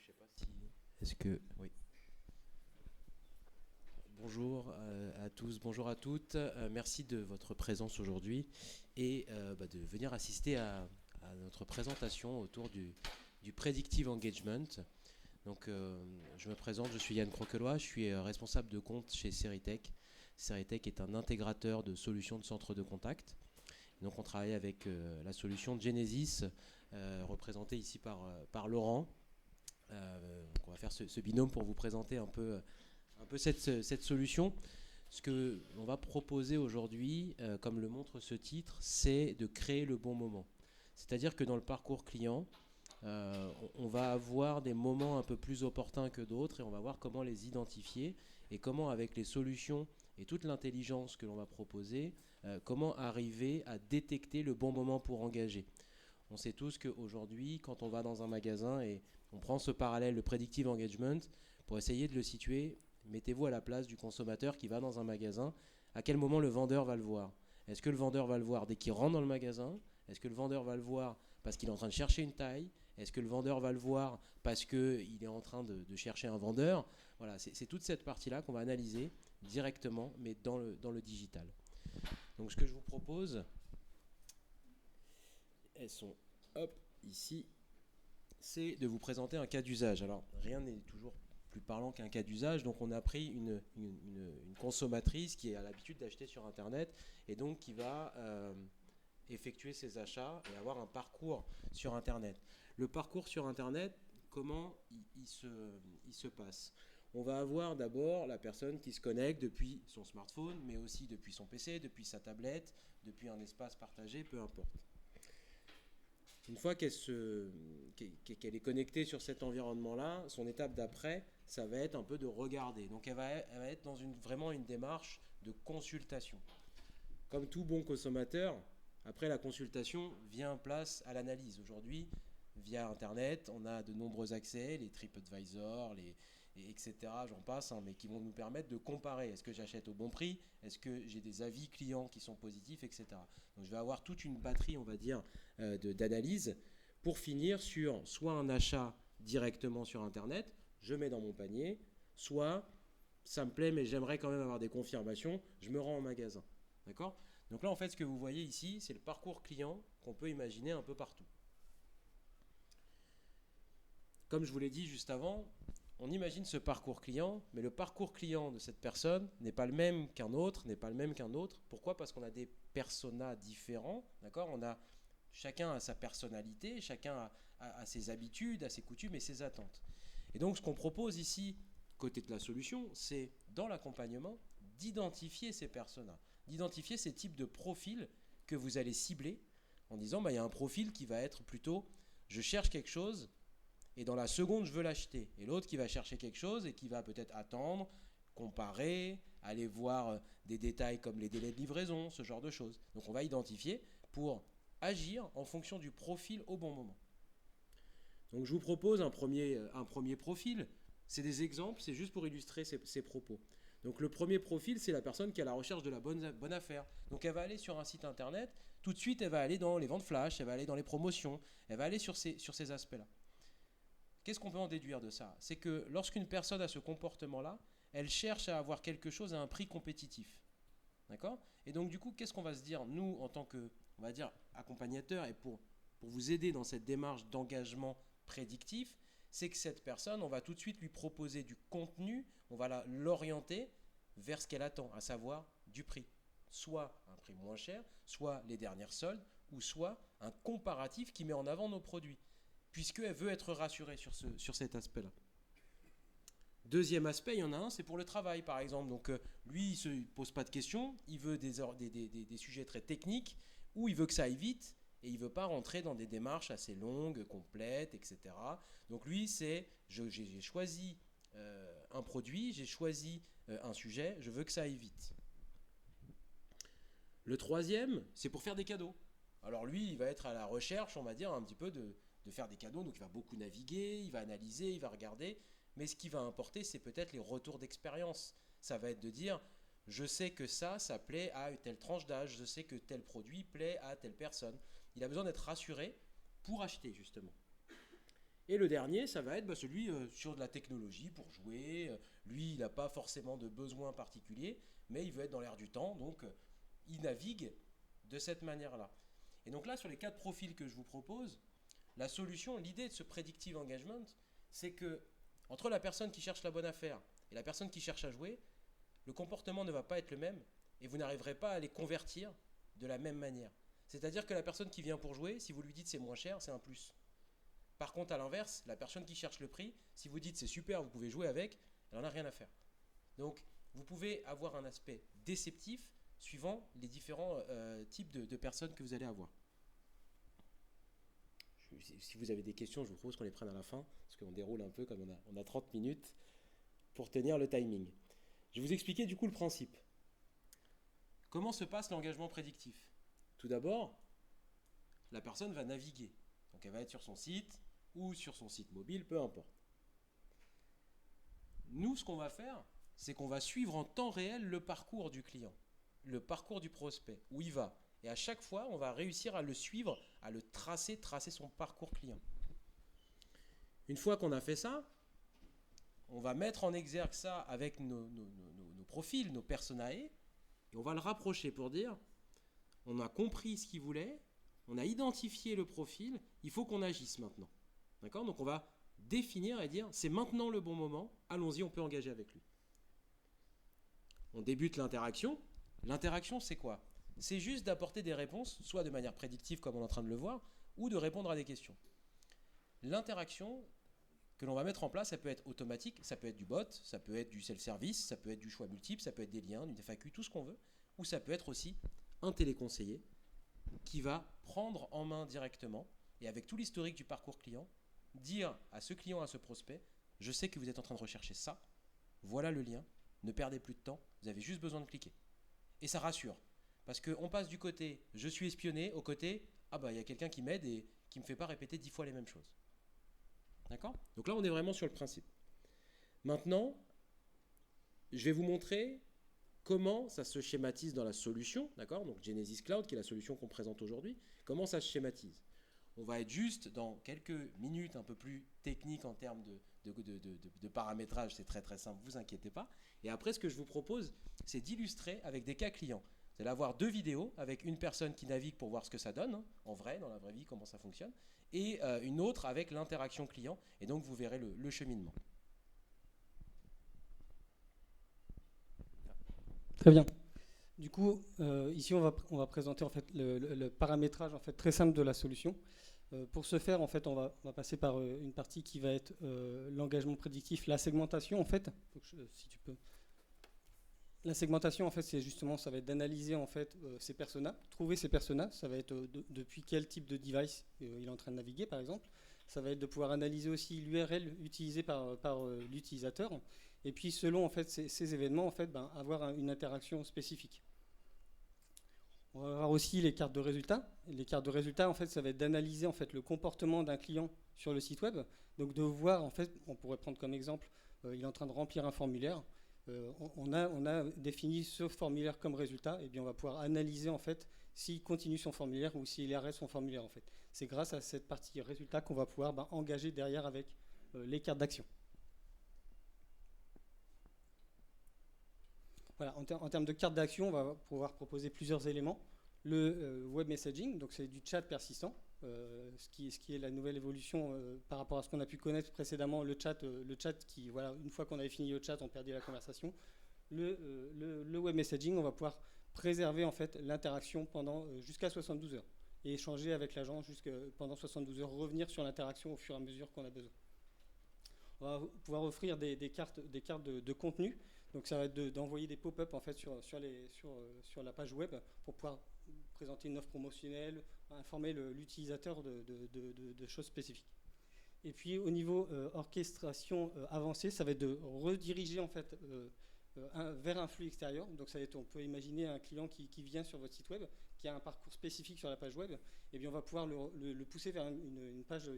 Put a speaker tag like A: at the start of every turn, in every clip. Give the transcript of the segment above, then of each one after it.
A: sais pas si. Est-ce que. Oui. Bonjour à tous, bonjour à toutes. Merci de votre présence aujourd'hui et de venir assister à notre présentation autour du Predictive Engagement. Donc, je me présente, je suis Yann Croquelois, je suis responsable de compte chez Seritech. Seritech est un intégrateur de solutions de centre de contact. Donc, on travaille avec la solution Genesis, représentée ici par Laurent. Donc on va faire ce binôme pour vous présenter un peu cette solution. Ce que l'on va proposer aujourd'hui, comme le montre ce titre, c'est de créer le bon moment. C'est-à-dire que dans le parcours client, on va avoir des moments un peu plus opportuns que d'autres et on va voir comment les identifier et comment avec les solutions et toute l'intelligence que l'on va proposer, comment arriver à détecter le bon moment pour engager. On sait tous qu'aujourd'hui, quand on va dans un magasin et on prend ce parallèle, le predictive engagement, pour essayer de le situer, mettez-vous à la place du consommateur qui va dans un magasin. À quel moment le vendeur va le voir? Est-ce que le vendeur va le voir dès qu'il rentre dans le magasin? Est-ce que le vendeur va le voir parce qu'il est en train de chercher une taille? Est-ce que le vendeur va le voir parce qu'il est en train de chercher un vendeur? Voilà, c'est toute cette partie-là qu'on va analyser directement, mais dans le digital. Donc ce que je vous propose, elles sont hop, ici, c'est de vous présenter un cas d'usage. Alors, rien n'est toujours plus parlant qu'un cas d'usage, donc on a pris une consommatrice qui a l'habitude d'acheter sur Internet et donc qui va effectuer ses achats et avoir un parcours sur Internet. Le parcours sur Internet, comment il se passe? On va avoir d'abord la personne qui se connecte depuis son smartphone, mais aussi depuis son PC, depuis sa tablette, depuis un espace partagé, peu importe. Une fois qu'elle est connectée sur cet environnement-là, son étape d'après, ça va être un peu de regarder. Donc elle va être dans vraiment une démarche de consultation. Comme tout bon consommateur, après la consultation vient place à l'analyse. Aujourd'hui, via Internet, on a de nombreux accès, les TripAdvisor, etc. J'en passe, hein, mais qui vont nous permettre de comparer. Est-ce que j'achète au bon prix? Est-ce que j'ai des avis clients qui sont positifs, etc. Donc je vais avoir toute une batterie, on va dire, d'analyse pour finir sur soit un achat directement sur Internet, je mets dans mon panier, soit ça me plaît mais j'aimerais quand même avoir des confirmations, je me rends en magasin. D'accord? Donc là, en fait, ce que vous voyez ici, c'est le parcours client qu'on peut imaginer un peu partout. Comme je vous l'ai dit juste avant, on imagine ce parcours client, mais le parcours client de cette personne n'est pas le même qu'un autre, n'est pas le même qu'un autre. Pourquoi? Parce qu'on a des personas différents, d'accord? Chacun a sa personnalité, chacun a ses habitudes, a ses coutumes et ses attentes. Et donc, ce qu'on propose ici, côté de la solution, c'est dans l'accompagnement d'identifier ces personas, d'identifier ces types de profils que vous allez cibler en disant, il y a un profil qui va être plutôt, je cherche quelque chose et dans la seconde, je veux l'acheter. Et l'autre qui va chercher quelque chose et qui va peut-être attendre, comparer, aller voir des détails comme les délais de livraison, ce genre de choses. Donc on va identifier pour agir en fonction du profil au bon moment. Donc je vous propose un premier profil. C'est des exemples, c'est juste pour illustrer ces propos. Donc le premier profil, c'est la personne qui est à la recherche de la bonne affaire. Donc elle va aller sur un site internet, tout de suite elle va aller dans les ventes flash, elle va aller dans les promotions, elle va aller sur ces aspects-là. Qu'est-ce qu'on peut en déduire de ça? C'est que lorsqu'une personne a ce comportement-là, elle cherche à avoir quelque chose à un prix compétitif. D'accord? Et donc du coup, qu'est-ce qu'on va se dire, nous, en tant que, on va dire, accompagnateurs, et pour vous aider dans cette démarche d'engagement prédictif, c'est que cette personne, on va tout de suite lui proposer du contenu, on va l'orienter vers ce qu'elle attend, à savoir du prix. Soit un prix moins cher, soit les dernières soldes, ou soit un comparatif qui met en avant nos produits, puisqu'elle veut être rassurée sur cet aspect-là. Deuxième aspect, il y en a un, c'est pour le travail par exemple. Donc lui, il ne se pose pas de questions, il veut des sujets très techniques, où il veut que ça aille vite, et il ne veut pas rentrer dans des démarches assez longues, complètes, etc. Donc lui, j'ai choisi un produit, j'ai choisi un sujet, je veux que ça aille vite. Le troisième, c'est pour faire des cadeaux. Alors lui, il va être à la recherche, on va dire, un petit peu de faire des cadeaux, donc il va beaucoup naviguer, il va analyser, il va regarder, mais ce qui va importer, c'est peut-être les retours d'expérience. Ça va être de dire, je sais que ça plaît à telle tranche d'âge, je sais que tel produit plaît à telle personne. Il a besoin d'être rassuré pour acheter, justement. Et le dernier, ça va être celui sur de la technologie pour jouer. Lui, il n'a pas forcément de besoin particulier, mais il veut être dans l'air du temps, donc il navigue de cette manière-là. Et donc là, sur les 4 profils que je vous propose, la solution, l'idée de ce predictive engagement, c'est que entre la personne qui cherche la bonne affaire et la personne qui cherche à jouer, le comportement ne va pas être le même et vous n'arriverez pas à les convertir de la même manière. C'est-à-dire que la personne qui vient pour jouer, si vous lui dites c'est moins cher, c'est un plus. Par contre, à l'inverse, la personne qui cherche le prix, si vous dites c'est super, vous pouvez jouer avec, elle n'en a rien à faire. Donc, vous pouvez avoir un aspect déceptif suivant les différents types de personnes que vous allez avoir. Si vous avez des questions, je vous propose qu'on les prenne à la fin, parce qu'on déroule un peu comme on a 30 minutes pour tenir le timing. Je vais vous expliquer du coup le principe. Comment se passe l'engagement prédictif? Tout d'abord, la personne va naviguer. Donc elle va être sur son site ou sur son site mobile, peu importe. Nous, ce qu'on va faire, c'est qu'on va suivre en temps réel le parcours du client, le parcours du prospect, où il va. Et à chaque fois, on va réussir à le suivre, à le tracer son parcours client. Une fois qu'on a fait ça, on va mettre en exergue ça avec nos profils, nos personae, et on va le rapprocher pour dire, on a compris ce qu'il voulait, on a identifié le profil, il faut qu'on agisse maintenant. D'accord? Donc on va définir et dire, c'est maintenant le bon moment, allons-y, on peut engager avec lui. On débute l'interaction. L'interaction, c'est quoi? C'est juste d'apporter des réponses, soit de manière prédictive comme on est en train de le voir, ou de répondre à des questions. L'interaction que l'on va mettre en place, ça peut être automatique, ça peut être du bot, ça peut être du self-service, ça peut être du choix multiple, ça peut être des liens, une FAQ, tout ce qu'on veut, ou ça peut être aussi un téléconseiller qui va prendre en main directement, et avec tout l'historique du parcours client, dire à ce client, à ce prospect, je sais que vous êtes en train de rechercher ça, voilà le lien, ne perdez plus de temps, vous avez juste besoin de cliquer. Et ça rassure. Parce qu'on passe du côté je suis espionné au côté il y a quelqu'un qui m'aide et qui ne me fait pas répéter 10 fois les mêmes choses. D'accord? Donc là, on est vraiment sur le principe. Maintenant, je vais vous montrer comment ça se schématise dans la solution. D'accord? Donc Genesis Cloud, qui est la solution qu'on présente aujourd'hui, comment ça se schématise. On va être juste dans quelques minutes un peu plus techniques en termes de paramétrage. C'est très très simple, vous inquiétez pas. Et après, ce que je vous propose, c'est d'illustrer avec des cas clients. Vous allez avoir 2 vidéos avec une personne qui navigue pour voir ce que ça donne, en vrai, dans la vraie vie, comment ça fonctionne, et une autre avec l'interaction client, et donc vous verrez le cheminement.
B: Très bien. Du coup, ici, on va présenter en fait, le paramétrage en fait, très simple de la solution. Pour ce faire, en fait, on va passer par une partie qui va être l'engagement prédictif, la segmentation, en fait. Donc, si tu peux. La segmentation, en fait, c'est justement, ça va être d'analyser en fait ces personas, trouver ces personas. Ça va être depuis quel type de device il est en train de naviguer, par exemple. Ça va être de pouvoir analyser aussi l'URL utilisée par l'utilisateur. Et puis, selon en fait ces événements, en fait, avoir une interaction spécifique. On va avoir aussi les cartes de résultats. Les cartes de résultats, en fait, ça va être d'analyser en fait le comportement d'un client sur le site web. Donc, de voir, en fait, on pourrait prendre comme exemple, il est en train de remplir un formulaire. On a défini ce formulaire comme résultat, et bien on va pouvoir analyser en fait s'il continue son formulaire ou s'il arrête son formulaire en fait. C'est grâce à cette partie résultat qu'on va pouvoir engager derrière avec les cartes d'action. Voilà, en termes de cartes d'action, on va pouvoir proposer plusieurs éléments. Le web messaging, donc c'est du chat persistant, ce qui est la nouvelle évolution par rapport à ce qu'on a pu connaître précédemment, le chat qui, voilà, une fois qu'on avait fini le chat, on perdait la conversation. Le web messaging, on va pouvoir préserver en fait l'interaction pendant jusqu'à 72 heures et échanger avec l'agent pendant 72 heures, revenir sur l'interaction au fur et à mesure qu'on a besoin. On va pouvoir offrir des cartes de contenu. Donc ça va être d'envoyer des pop-up en fait sur la page web pour pouvoir présenter une offre promotionnelle, informer l'utilisateur de choses spécifiques. Et puis au niveau orchestration avancée, ça va être de rediriger en fait vers un flux extérieur. Donc ça va être, on peut imaginer un client qui vient sur votre site web, qui a un parcours spécifique sur la page web, et bien on va pouvoir le pousser vers une page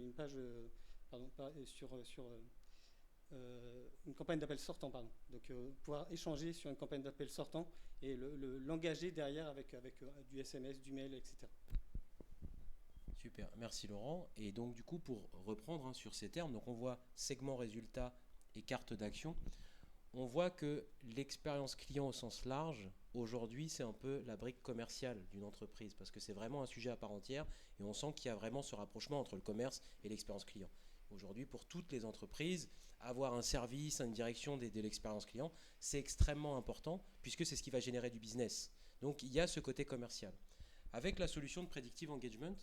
B: une campagne d'appel sortant, pardon. Donc pouvoir échanger sur une campagne d'appel sortant et l'engager derrière avec du SMS, du mail, etc.
A: Super, merci Laurent. Et donc du coup, pour reprendre sur ces termes, donc on voit segment résultat et carte d'action. On voit que l'expérience client au sens large, aujourd'hui, c'est un peu la brique commerciale d'une entreprise, parce que c'est vraiment un sujet à part entière, et on sent qu'il y a vraiment ce rapprochement entre le commerce et l'expérience client. Aujourd'hui, pour toutes les entreprises, avoir un service, une direction de l'expérience client, c'est extrêmement important, puisque c'est ce qui va générer du business. Donc il y a ce côté commercial. Avec la solution de Predictive Engagement,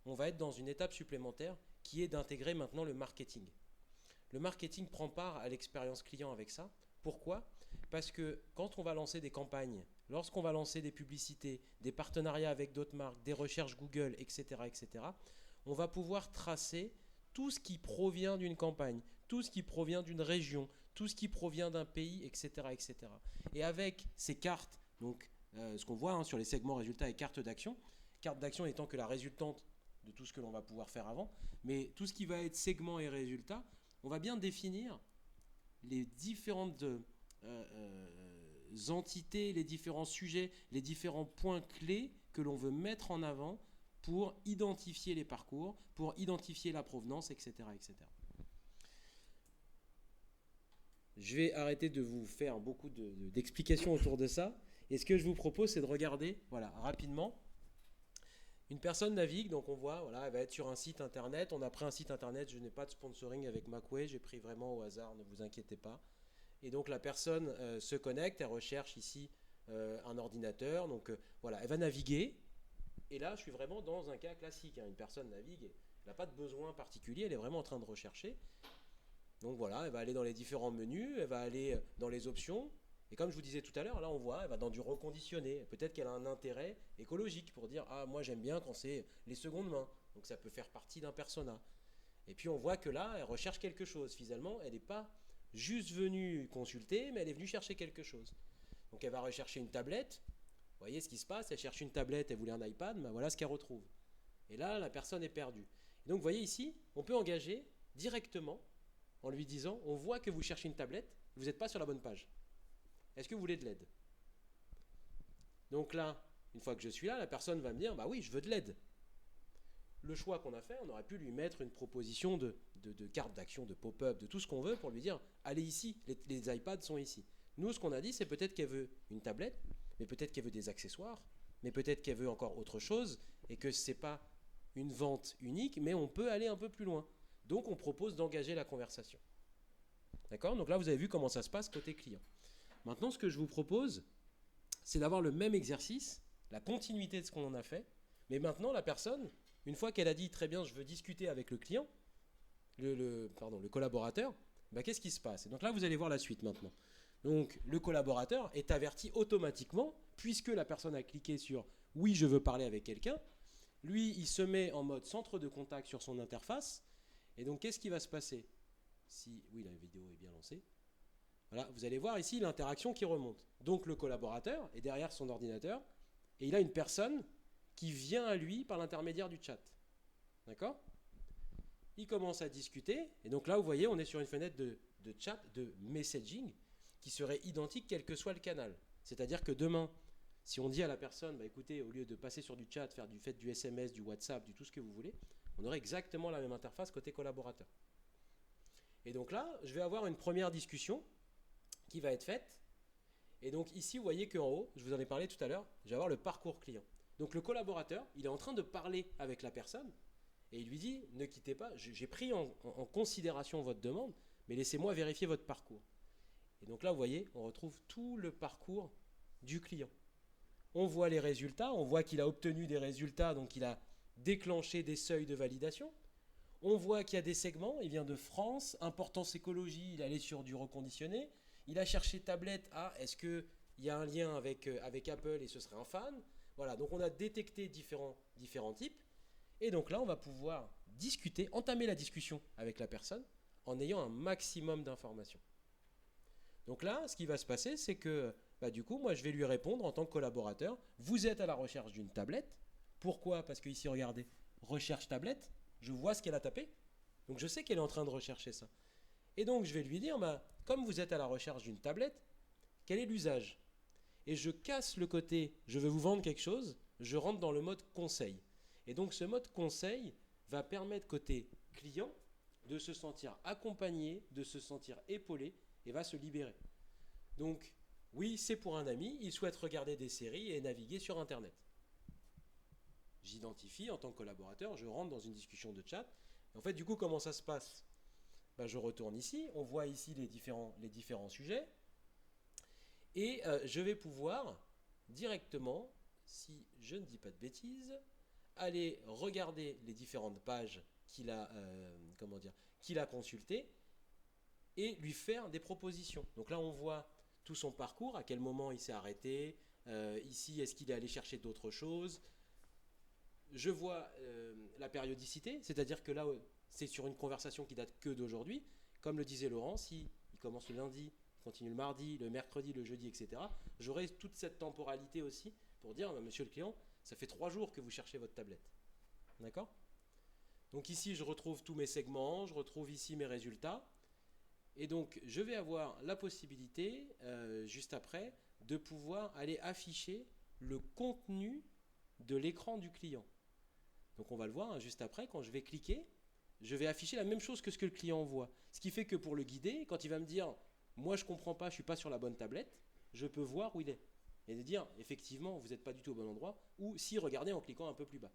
A: on va être dans une étape supplémentaire qui est d'intégrer maintenant le marketing. Le marketing prend part à l'expérience client avec ça. Pourquoi ? Parce que quand on va lancer des campagnes, lorsqu'on va lancer des publicités, des partenariats avec d'autres marques, des recherches Google, etc., etc., on va pouvoir tracer tout ce qui provient d'une campagne, tout ce qui provient d'une région, tout ce qui provient d'un pays, etc., etc. Et avec ces cartes, donc ce qu'on voit sur les segments résultats et cartes d'action étant que la résultante de tout ce que l'on va pouvoir faire avant, mais tout ce qui va être segment et résultat, on va bien définir les différentes entités, les différents sujets, les différents points clés que l'on veut mettre en avant pour identifier les parcours, pour identifier la provenance, etc., etc. Je vais arrêter de vous faire beaucoup d'explications autour de ça. Et ce que je vous propose, c'est de regarder, voilà, rapidement. Une personne navigue, donc on voit, voilà, elle va être sur un site internet. On a pris un site internet, je n'ai pas de sponsoring avec Macway, j'ai pris vraiment au hasard, ne vous inquiétez pas. Et donc la personne se connecte, elle recherche ici un ordinateur. Donc voilà, elle va naviguer. Et là, je suis vraiment dans un cas classique. Une personne navigue, elle n'a pas de besoin particulier, elle est vraiment en train de rechercher. Donc voilà, elle va aller dans les différents menus, elle va aller dans les options. Et comme je vous disais tout à l'heure, là on voit, elle va dans du reconditionné. Peut-être qu'elle a un intérêt écologique pour dire ah moi j'aime bien quand c'est les secondes mains. Donc ça peut faire partie d'un persona. Et puis on voit que là, elle recherche quelque chose. Finalement, elle n'est pas juste venue consulter, mais elle est venue chercher quelque chose. Donc elle va rechercher une tablette. Vous voyez ce qui se passe, elle cherche une tablette, elle voulait un iPad, ben voilà ce qu'elle retrouve. Et là, la personne est perdue. Et donc vous voyez ici, on peut engager directement en lui disant, on voit que vous cherchez une tablette, vous n'êtes pas sur la bonne page. Est-ce que vous voulez de l'aide ? Donc là, une fois que je suis là, la personne va me dire, bah oui, je veux de l'aide. Le choix qu'on a fait, on aurait pu lui mettre une proposition de carte d'action, de pop-up, de tout ce qu'on veut pour lui dire, allez ici, les iPads sont ici. Nous, ce qu'on a dit, c'est peut-être qu'elle veut une tablette, mais peut-être qu'elle veut des accessoires, mais peut-être qu'elle veut encore autre chose, et que ce n'est pas une vente unique, mais on peut aller un peu plus loin. Donc, on propose d'engager la conversation. D'accord ? Donc là, vous avez vu comment ça se passe côté client. Maintenant, ce que je vous propose, c'est d'avoir le même exercice, la continuité de ce qu'on en a fait, mais maintenant, la personne, une fois qu'elle a dit très bien, je veux discuter avec le client, le collaborateur, bah, qu'est-ce qui se passe ? Et donc là, vous allez voir la suite maintenant. Donc, le collaborateur est averti automatiquement, puisque la personne a cliqué sur « Oui, je veux parler avec quelqu'un ». Lui, il se met en mode centre de contact sur son interface. Et donc, qu'est-ce qui va se passer ? Oui, la vidéo est bien lancée. Voilà, vous allez voir ici l'interaction qui remonte. Donc, le collaborateur est derrière son ordinateur et il a une personne qui vient à lui par l'intermédiaire du chat. D'accord ? Il commence à discuter. Et donc là, vous voyez, on est sur une fenêtre de chat, de messaging, qui serait identique quel que soit le canal. C'est-à-dire que demain, si on dit à la personne, bah écoutez, au lieu de passer sur du chat, faites du SMS, du WhatsApp, du tout ce que vous voulez, on aurait exactement la même interface côté collaborateur. Et donc là, je vais avoir une première discussion qui va être faite. Et donc ici, vous voyez qu'en haut, je vous en ai parlé tout à l'heure, je vais avoir le parcours client. Donc le collaborateur, il est en train de parler avec la personne et il lui dit, ne quittez pas, j'ai pris en considération votre demande, mais laissez-moi vérifier votre parcours. Et donc là, vous voyez, on retrouve tout le parcours du client. On voit les résultats, on voit qu'il a obtenu des résultats, donc il a déclenché des seuils de validation. On voit qu'il y a des segments, il vient de France, importance écologie, il allait sur du reconditionné. Il a cherché tablette, est-ce qu'il y a un lien avec Apple et ce serait un fan ? Voilà, donc on a détecté différents types. Et donc là, on va pouvoir discuter, entamer la discussion avec la personne en ayant un maximum d'informations. Donc là, ce qui va se passer, c'est que du coup, moi, je vais lui répondre en tant que collaborateur. Vous êtes à la recherche d'une tablette. Pourquoi ? Parce que ici, regardez, recherche tablette. Je vois ce qu'elle a tapé. Donc je sais qu'elle est en train de rechercher ça. Et donc je vais lui dire, comme vous êtes à la recherche d'une tablette, quel est l'usage ? Et je casse le côté, je veux vous vendre quelque chose, je rentre dans le mode conseil. Et donc ce mode conseil va permettre côté client de se sentir accompagné, de se sentir épaulé et va se libérer. Donc oui, c'est pour un ami, il souhaite regarder des séries et naviguer sur Internet. J'identifie en tant que collaborateur, je rentre dans une discussion de chat. En fait, du coup, comment ça se passe? Ben, je retourne ici, on voit ici les différents sujets. Et je vais pouvoir directement, si je ne dis pas de bêtises, aller regarder les différentes pages qu'il a consultées et lui faire des propositions. Donc là, on voit tout son parcours, à quel moment il s'est arrêté. Ici, est-ce qu'il est allé chercher d'autres choses? Je vois la périodicité, c'est-à-dire que là, c'est sur une conversation qui date que d'aujourd'hui. Comme le disait Laurent, si il commence le lundi, il continue le mardi, le mercredi, le jeudi, etc., j'aurai toute cette temporalité aussi pour dire, monsieur le client, ça fait 3 jours que vous cherchez votre tablette. D'accord? Donc ici, je retrouve tous mes segments, je retrouve ici mes résultats. Et donc, je vais avoir la possibilité, juste après, de pouvoir aller afficher le contenu de l'écran du client. Donc on va le voir hein, juste après, quand je vais cliquer, je vais afficher la même chose que ce que le client voit. Ce qui fait que pour le guider, quand il va me dire « moi je ne comprends pas, je ne suis pas sur la bonne tablette », je peux voir où il est. Et de dire « effectivement, vous n'êtes pas du tout au bon endroit » ou « si, regardez en cliquant un peu plus bas ».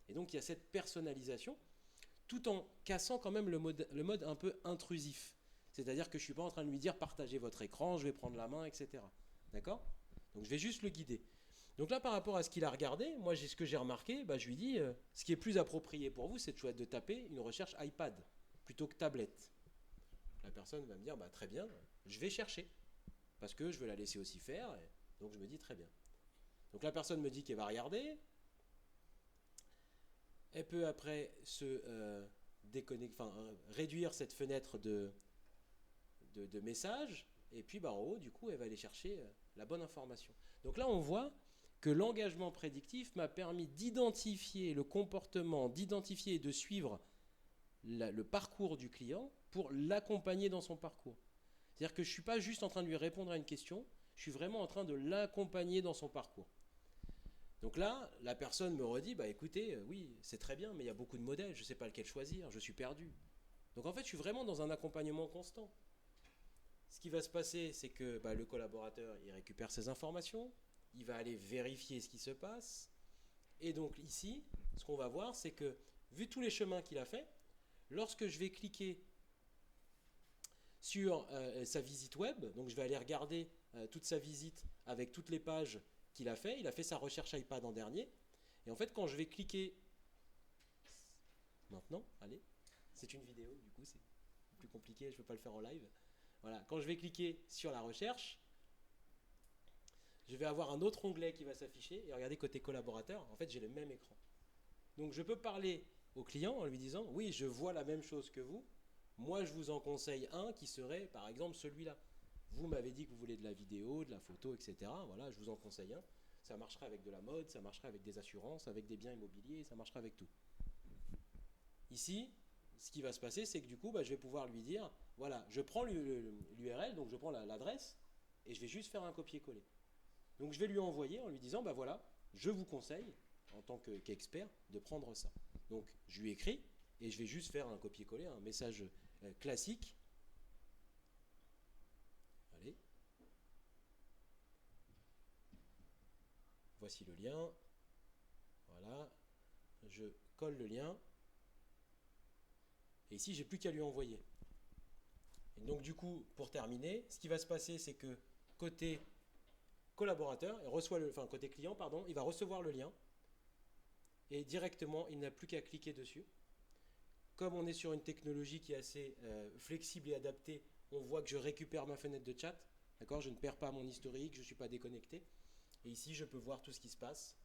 A: Et donc il y a cette personnalisation, tout en cassant quand même le mode un peu intrusif. C'est-à-dire que je ne suis pas en train de lui dire « partagez votre écran, je vais prendre la main, etc. » D'accord? Donc je vais juste le guider. Donc là, par rapport à ce qu'il a regardé, moi, ce que j'ai remarqué, je lui dis, ce qui est plus approprié pour vous, c'est de taper une recherche iPad plutôt que tablette. La personne va me dire, très bien, je vais chercher, parce que je veux la laisser aussi faire, et donc je me dis très bien. Donc la personne me dit qu'elle va regarder, elle peut après se réduire cette fenêtre de messages, et puis en haut, du coup, elle va aller chercher la bonne information. Donc là, on voit que l'engagement prédictif m'a permis d'identifier le comportement, d'identifier et de suivre le parcours du client pour l'accompagner dans son parcours. C'est-à-dire que je ne suis pas juste en train de lui répondre à une question, je suis vraiment en train de l'accompagner dans son parcours. Donc là, la personne me redit, écoutez, oui, c'est très bien, mais il y a beaucoup de modèles, je ne sais pas lequel choisir, je suis perdu. Donc en fait, je suis vraiment dans un accompagnement constant. Ce qui va se passer, c'est que le collaborateur, il récupère ses informations, il va aller vérifier ce qui se passe. Et donc ici, ce qu'on va voir, c'est que, vu tous les chemins qu'il a fait, lorsque je vais cliquer sur sa visite web, donc je vais aller regarder toute sa visite avec toutes les pages qu'il a fait. Il a fait sa recherche iPad en dernier. Et en fait, quand je vais cliquer... Maintenant, allez, c'est une vidéo, du coup, c'est plus compliqué, je ne peux pas le faire en live. Voilà, quand je vais cliquer sur la recherche, je vais avoir un autre onglet qui va s'afficher. Et regardez, côté collaborateur, en fait, j'ai le même écran. Donc, je peux parler au client en lui disant, oui, je vois la même chose que vous. Moi, je vous en conseille un qui serait, par exemple, celui-là. Vous m'avez dit que vous voulez de la vidéo, de la photo, etc. Voilà, je vous en conseille un. Ça marcherait avec de la mode, ça marcherait avec des assurances, avec des biens immobiliers, ça marcherait avec tout. Ici, ce qui va se passer, c'est que du coup, je vais pouvoir lui dire, voilà, je prends l'URL, donc je prends l'adresse, et je vais juste faire un copier-coller. Donc je vais lui envoyer en lui disant, voilà, je vous conseille, en tant qu'expert, de prendre ça. Donc je lui écris, et je vais juste faire un copier-coller, un message classique. Allez. Voici le lien. Voilà. Je colle le lien. Et ici, j'ai plus qu'à lui envoyer. Et donc du coup, pour terminer, ce qui va se passer, c'est que côté collaborateur, côté client, pardon, il va recevoir le lien. Et directement, il n'a plus qu'à cliquer dessus. Comme on est sur une technologie qui est assez flexible et adaptée, on voit que je récupère ma fenêtre de chat. D'accord, je ne perds pas mon historique, je ne suis pas déconnecté. Et ici, je peux voir tout ce qui se passe.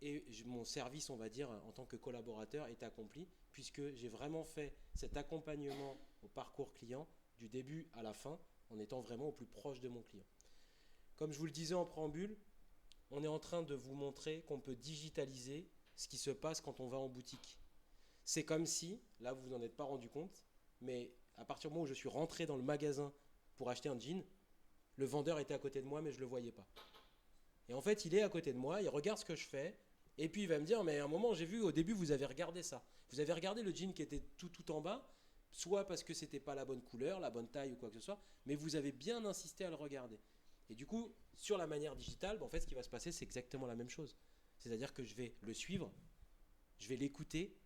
A: Et mon service, on va dire, en tant que collaborateur, est accompli, puisque j'ai vraiment fait cet accompagnement au parcours client, du début à la fin, en étant vraiment au plus proche de mon client. Comme je vous le disais en préambule, on est en train de vous montrer qu'on peut digitaliser ce qui se passe quand on va en boutique. C'est comme si, là vous n'en êtes pas rendu compte, mais à partir du moment où je suis rentré dans le magasin pour acheter un jean, le vendeur était à côté de moi mais je ne le voyais pas. Et en fait il est à côté de moi, il regarde ce que je fais Et puis il va me dire, mais à un moment, j'ai vu, au début, vous avez regardé ça. Vous avez regardé le jean qui était tout en bas, soit parce que c'était pas la bonne couleur, la bonne taille ou quoi que ce soit, mais vous avez bien insisté à le regarder. Et du coup, sur la manière digitale, en fait, ce qui va se passer, c'est exactement la même chose. C'est-à-dire que je vais le suivre, je vais l'écouter,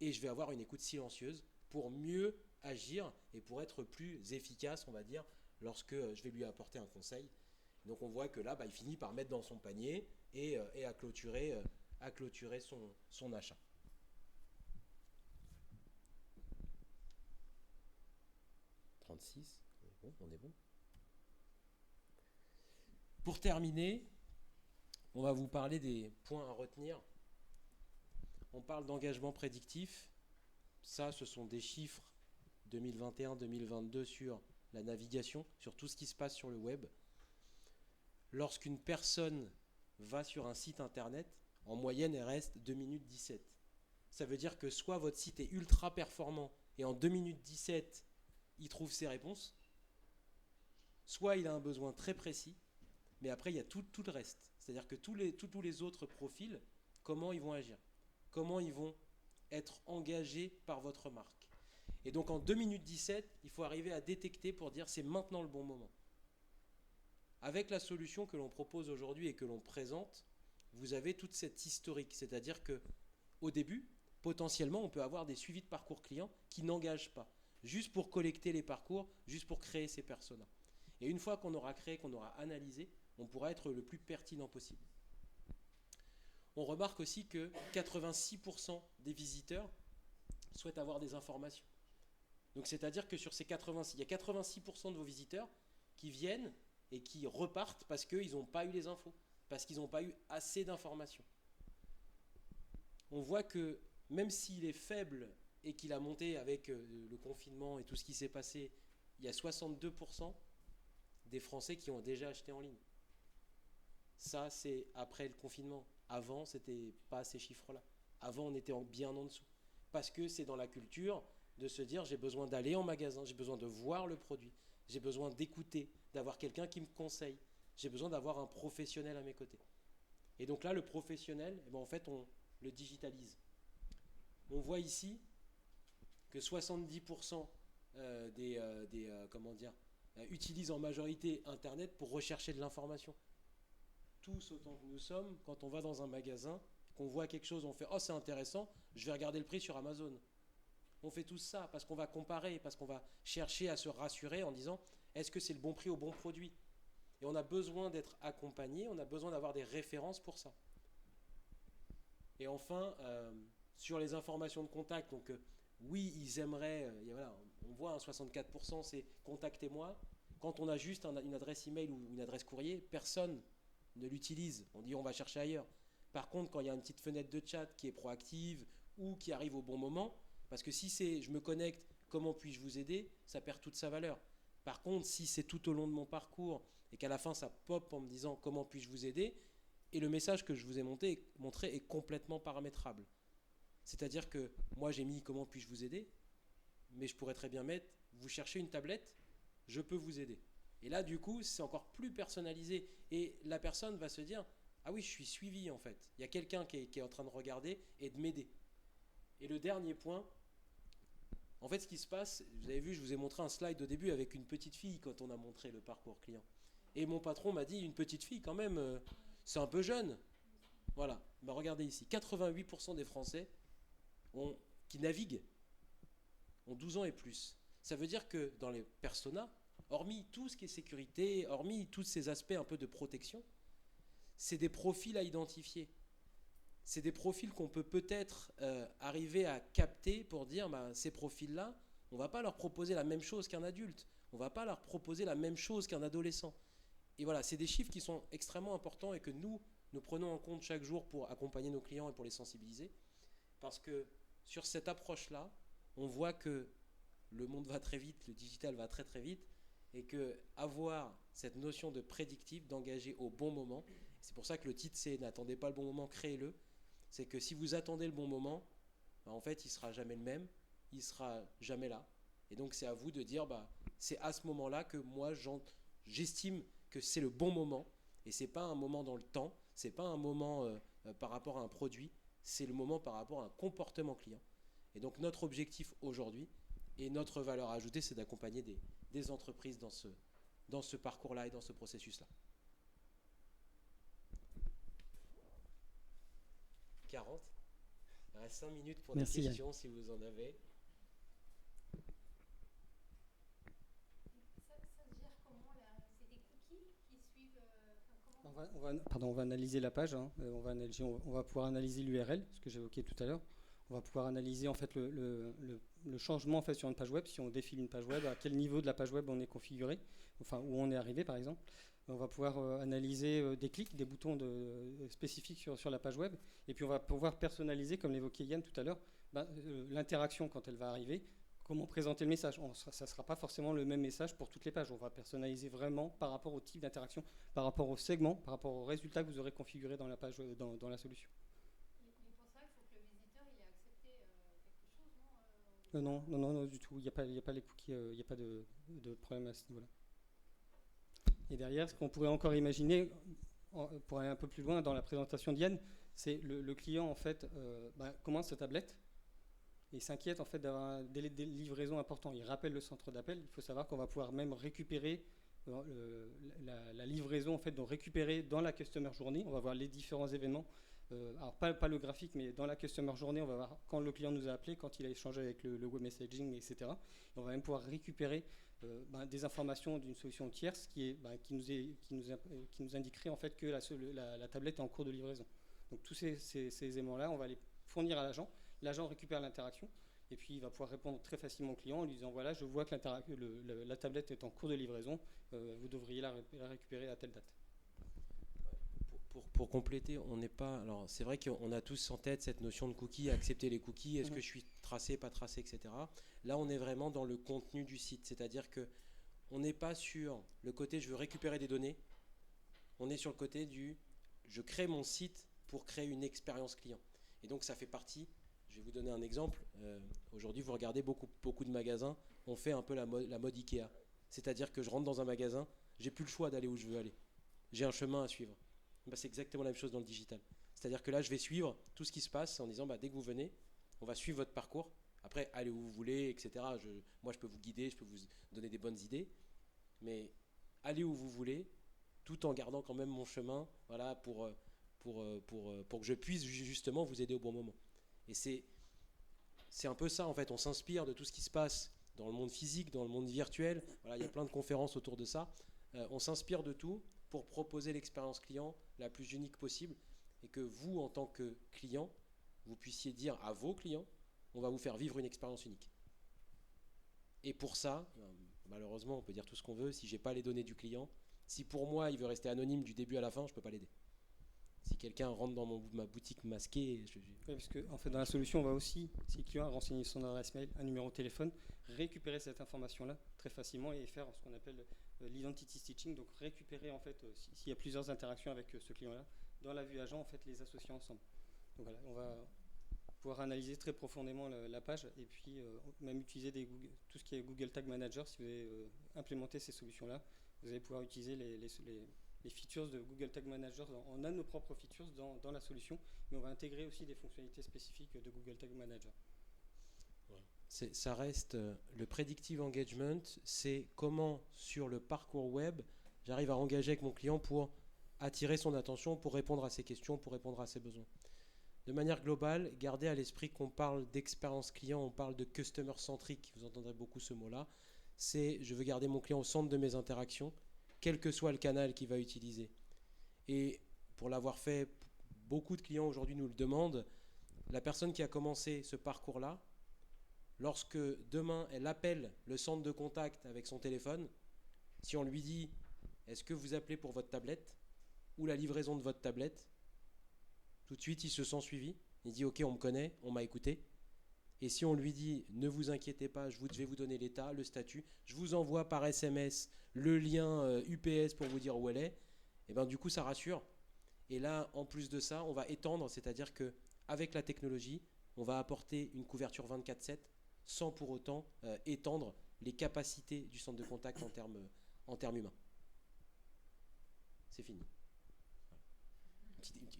A: et je vais avoir une écoute silencieuse pour mieux agir et pour être plus efficace, on va dire, lorsque je vais lui apporter un conseil. Donc on voit que là, il finit par mettre dans son panier et à clôturer son achat. « 36, on est bon. Pour terminer, on va vous parler des points à retenir. On parle d'engagement prédictif. Ça, ce sont des chiffres 2021-2022 sur la navigation, sur tout ce qui se passe sur le web. Lorsqu'une personne va sur un site internet, en moyenne, elle reste 2 minutes 17. Ça veut dire que soit votre site est ultra performant et en 2 minutes 17, il trouve ses réponses, soit il a un besoin très précis, mais après, il y a tout le reste. C'est-à-dire que tous les autres profils, comment ils vont agir, comment ils vont être engagés par votre marque. Et donc en 2 minutes 17, il faut arriver à détecter pour dire c'est maintenant le bon moment. Avec la solution que l'on propose aujourd'hui et que l'on présente, vous avez toute cette historique. C'est-à-dire que au début, potentiellement, on peut avoir des suivis de parcours clients qui n'engagent pas, juste pour collecter les parcours, juste pour créer ces personas. Et une fois qu'on aura créé, qu'on aura analysé, on pourra être le plus pertinent possible. On remarque aussi que 86% des visiteurs souhaitent avoir des informations. Donc c'est-à-dire que sur ces 86, il y a 86% de vos visiteurs qui viennent et qui repartent parce qu'ils n'ont pas eu les infos, parce qu'ils n'ont pas eu assez d'informations. On voit que même s'il est faible et qu'il a monté avec le confinement et tout ce qui s'est passé, il y a 62% des Français qui ont déjà acheté en ligne. Ça, c'est après le confinement. Avant, c'était pas ces chiffres-là. Avant, on était bien en dessous. Parce que c'est dans la culture de se dire j'ai besoin d'aller en magasin, j'ai besoin de voir le produit, j'ai besoin d'écouter, d'avoir quelqu'un qui me conseille, j'ai besoin d'avoir un professionnel à mes côtés. Et donc là, le professionnel, en fait, on le digitalise. On voit ici que 70% utilisent en majorité Internet pour rechercher de l'information. Tous autant que nous sommes, quand on va dans un magasin, qu'on voit quelque chose, on fait « Oh, c'est intéressant, je vais regarder le prix sur Amazon ». On fait tout ça parce qu'on va comparer, parce qu'on va chercher à se rassurer en disant « Est-ce que c'est le bon prix au bon produit ?» Et on a besoin d'être accompagné, on a besoin d'avoir des références pour ça. Et enfin, sur les informations de contact, donc oui, ils aimeraient, voilà, on voit 64%, c'est « Contactez-moi ». Quand on a juste une adresse email ou une adresse courrier, personne ne l'utilise. On dit on va chercher ailleurs. Par contre, quand il y a une petite fenêtre de chat qui est proactive ou qui arrive au bon moment, parce que si c'est je me connecte, comment puis-je vous aider, ça perd toute sa valeur. Par contre, si c'est tout au long de mon parcours et qu'à la fin ça pop en me disant comment puis-je vous aider, et le message que je vous ai montré est complètement paramétrable. C'est-à-dire que moi j'ai mis comment puis-je vous aider, mais je pourrais très bien mettre vous cherchez une tablette, je peux vous aider. Et là, du coup, c'est encore plus personnalisé. Et la personne va se dire « Ah oui, je suis suivi en fait. Il y a quelqu'un qui est en train de regarder et de m'aider. » Et le dernier point, en fait, ce qui se passe, vous avez vu, je vous ai montré un slide au début avec une petite fille quand on a montré le parcours client. Et mon patron m'a dit « Une petite fille quand même, c'est un peu jeune. » Voilà, regardez ici, 88% des Français qui naviguent ont 12 ans et plus. Ça veut dire que dans les personas, hormis tout ce qui est sécurité, hormis tous ces aspects un peu de protection, c'est des profils à identifier. C'est des profils qu'on peut peut-être arriver à capter pour dire ces profils-là, on ne va pas leur proposer la même chose qu'un adulte. On ne va pas leur proposer la même chose qu'un adolescent. Et voilà, c'est des chiffres qui sont extrêmement importants et que nous prenons en compte chaque jour pour accompagner nos clients et pour les sensibiliser. Parce que sur cette approche-là, on voit que le monde va très vite, le digital va très très vite, et qu'avoir cette notion de prédictif, d'engager au bon moment, c'est pour ça que le titre c'est « N'attendez pas le bon moment, créez-le », c'est que si vous attendez le bon moment, en fait il ne sera jamais le même, il ne sera jamais là. Et donc c'est à vous de dire, c'est à ce moment-là que moi j'estime que c'est le bon moment, et ce n'est pas un moment dans le temps, ce n'est pas un moment par rapport à un produit, c'est le moment par rapport à un comportement client. Et donc notre objectif aujourd'hui et notre valeur ajoutée, c'est d'accompagner des entreprises dans ce parcours-là et dans ce processus-là. 40. Il reste 5 minutes pour
B: Merci,
A: des questions si vous en avez.
B: On va analyser la page, hein. On va pouvoir analyser l'URL, ce que j'évoquais tout à l'heure. On va pouvoir analyser en fait le changement en fait sur une page web. Si on défile une page web, à quel niveau de la page web on est configuré, enfin où on est arrivé par exemple. On va pouvoir analyser des clics, des boutons spécifiques sur la page web. Et puis on va pouvoir personnaliser, comme l'évoquait Yann tout à l'heure, l'interaction quand elle va arriver. Comment présenter le message. Ça ne sera pas forcément le même message pour toutes les pages. On va personnaliser vraiment par rapport au type d'interaction, par rapport au segment, par rapport au résultat que vous aurez configuré dans la page, dans la solution.
C: Mais pour ça, il faut que le visiteur il ait accepté quelque chose, non
B: Non, du tout. Il n'y a pas les cookies, il n'y a pas de problème à ce niveau-là. Et derrière, ce qu'on pourrait encore imaginer, pour aller un peu plus loin dans la présentation d'Yann, c'est le client en fait commence sa tablette. Et s'inquiète en fait d'avoir un délai de livraison important. Il rappelle le centre d'appel. Il faut savoir qu'on va pouvoir même récupérer la livraison, en fait, donc récupérer dans la Customer Journey. On va voir les différents événements. Alors pas le graphique, mais dans la Customer Journey, on va voir quand le client nous a appelé, quand il a échangé avec le web messaging, etc. Et on va même pouvoir récupérer des informations d'une solution tierce qui nous indiquerait en fait que la tablette est en cours de livraison. Donc tous ces éléments-là, on va les fournir à l'agent. L'agent récupère l'interaction et puis il va pouvoir répondre très facilement au client en lui disant voilà, je vois que la tablette est en cours de livraison, vous devriez la récupérer à telle date.
A: Pour compléter, on n'est pas. Alors c'est vrai qu'on a tous en tête cette notion de cookie, accepter les cookies, est-ce que je suis tracé, pas tracé, etc. Là, on est vraiment dans le contenu du site, c'est-à-dire que on n'est pas sur le côté je veux récupérer des données, on est sur le côté du je crée mon site pour créer une expérience client. Et donc ça fait partie. Je vais vous donner un exemple. Aujourd'hui, vous regardez beaucoup de magasins, on fait un peu la mode Ikea. C'est-à-dire que je rentre dans un magasin, j'ai plus le choix d'aller où je veux aller. J'ai un chemin à suivre. C'est exactement la même chose dans le digital. C'est-à-dire que là, je vais suivre tout ce qui se passe en disant dès que vous venez, on va suivre votre parcours. Après, allez où vous voulez, etc. Moi, je peux vous guider, je peux vous donner des bonnes idées. Mais allez où vous voulez, tout en gardant quand même mon chemin, voilà, pour que je puisse justement vous aider au bon moment. Et c'est un peu ça en fait, on s'inspire de tout ce qui se passe dans le monde physique, dans le monde virtuel. Voilà, il y a plein de conférences autour de ça. On s'inspire de tout pour proposer l'expérience client la plus unique possible et que vous, en tant que client, vous puissiez dire à vos clients, on va vous faire vivre une expérience unique. Et pour ça, malheureusement, on peut dire tout ce qu'on veut, si je n'ai pas les données du client, si pour moi il veut rester anonyme du début à la fin, je ne peux pas l'aider. Si quelqu'un rentre dans ma boutique masquée...
B: Oui, parce que en fait, dans la solution, on va aussi, si le client a renseigné son adresse mail, un numéro de téléphone, récupérer cette information-là très facilement et faire ce qu'on appelle l'identity stitching, donc récupérer en fait, s'il y a plusieurs interactions avec ce client-là, dans la vue agent, en fait, les associer ensemble. Donc voilà, on va pouvoir analyser très profondément la page et puis même utiliser tout ce qui est Google Tag Manager. Si vous avez implémenté ces solutions-là, vous allez pouvoir utiliser les features de Google Tag Manager. On a nos propres features dans la solution, mais on va intégrer aussi des fonctionnalités spécifiques de Google Tag Manager.
A: Ça reste le predictive engagement, c'est comment sur le parcours web, j'arrive à engager avec mon client pour attirer son attention, pour répondre à ses questions, pour répondre à ses besoins. De manière globale, gardez à l'esprit qu'on parle d'expérience client, on parle de customer centric, vous entendrez beaucoup ce mot-là. C'est je veux garder mon client au centre de mes interactions, quel que soit le canal qu'il va utiliser. Et pour l'avoir fait, beaucoup de clients aujourd'hui nous le demandent, la personne qui a commencé ce parcours-là, lorsque demain elle appelle le centre de contact avec son téléphone, si on lui dit « Est-ce que vous appelez pour votre tablette ?» ou la livraison de votre tablette, tout de suite il se sent suivi, il dit « Ok, on me connaît, on m'a écouté ». Et si on lui dit « Ne vous inquiétez pas, je vais vous donner l'état, le statut, je vous envoie par SMS le lien UPS pour vous dire où elle est », et bien du coup ça rassure. Et là, en plus de ça, on va étendre, c'est-à-dire qu'avec la technologie, on va apporter une couverture 24/7 sans pour autant étendre les capacités du centre de contact en termes humains. C'est fini.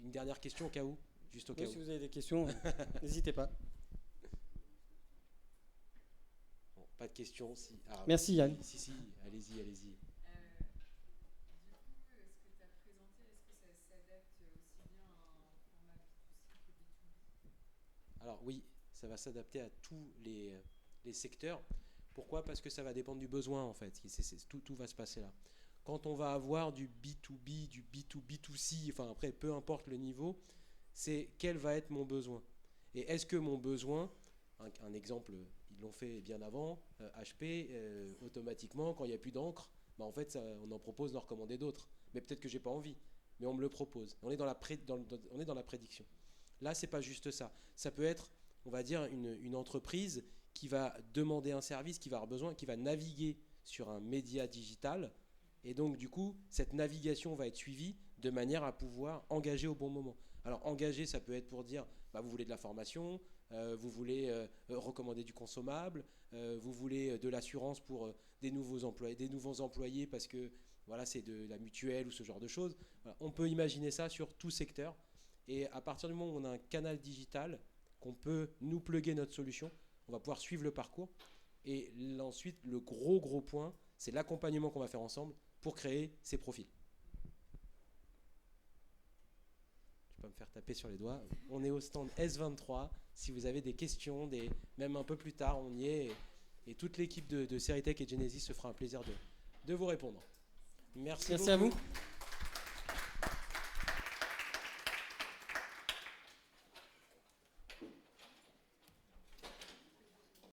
A: une dernière question au cas où, juste au cas
B: Oui,
A: où.
B: si vous avez des questions, n'hésitez pas.
A: Bon, pas de questions. Si. Ah,
B: Merci, Yann.
A: Si, allez-y.
D: Du coup, ce que tu as présenté, est-ce que ça s'adapte aussi bien à un format B2C que B2B?
A: Alors oui, ça va s'adapter à tous les secteurs. Pourquoi? Parce que ça va dépendre du besoin en fait. Tout va se passer là. Quand on va avoir du B2B, du B2B2C, enfin après peu importe le niveau, c'est quel va être mon besoin. Et est-ce que mon besoin, un exemple, ils l'ont fait bien avant, HP, automatiquement quand il n'y a plus d'encre, bah en fait on en propose d'en recommander d'autres. Mais peut-être que j'ai pas envie, mais on me le propose. On est dans la prédiction. Là, c'est pas juste ça. Ça peut être, on va dire, une entreprise qui va demander un service, qui va avoir besoin, qui va naviguer sur un média digital. Et donc, du coup, cette navigation va être suivie de manière à pouvoir engager au bon moment. Alors, engager, ça peut être pour dire, bah, vous voulez de la formation, vous voulez recommander du consommable, vous voulez de l'assurance pour des nouveaux employés parce que voilà, c'est de la mutuelle ou ce genre de choses. Voilà. On peut imaginer ça sur tout secteur. Et à partir du moment où on a un canal digital, qu'on peut nous plugger notre solution, on va pouvoir suivre le parcours. Et ensuite, le gros point, c'est l'accompagnement qu'on va faire ensemble pour créer ces profils. Je peux me faire taper sur les doigts. On est au stand S23. Si vous avez des questions, même un peu plus tard, on y est. Et toute l'équipe de Seritech et Genesis se fera un plaisir de vous répondre. Merci
B: Merci à
A: beaucoup.
B: vous.